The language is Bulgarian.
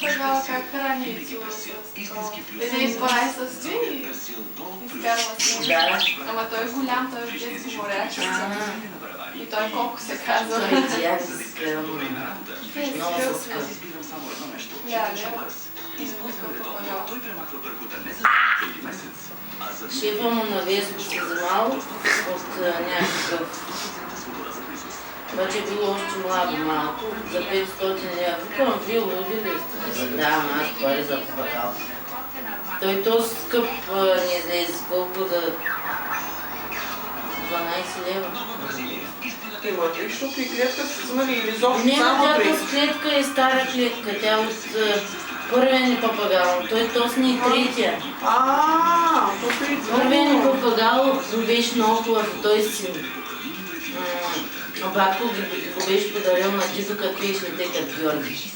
папагала как храни един 12 стои и изкарва си. Да. Ама той е голям, той е в детски моряч. И той колко се казва. Той е тях се скръвна. Много се скъпи. Шефа му на Веско се вземал от някакъв. Обаче е било още младо малко, за 500 лева. Викам, вие луди ли сте? Да, ама аз пари за папагал. Той този скъп не излезе колко за 12 лева. Имате ли щупи клетка с взимали или изобщо Не, само тя при? с клетка е стара клетка, тя от първия ни папагал, той точно и третия. То е Първия ни папагал беше много хубав, той си батко го беше подарил на дидо, като песнете като Георги.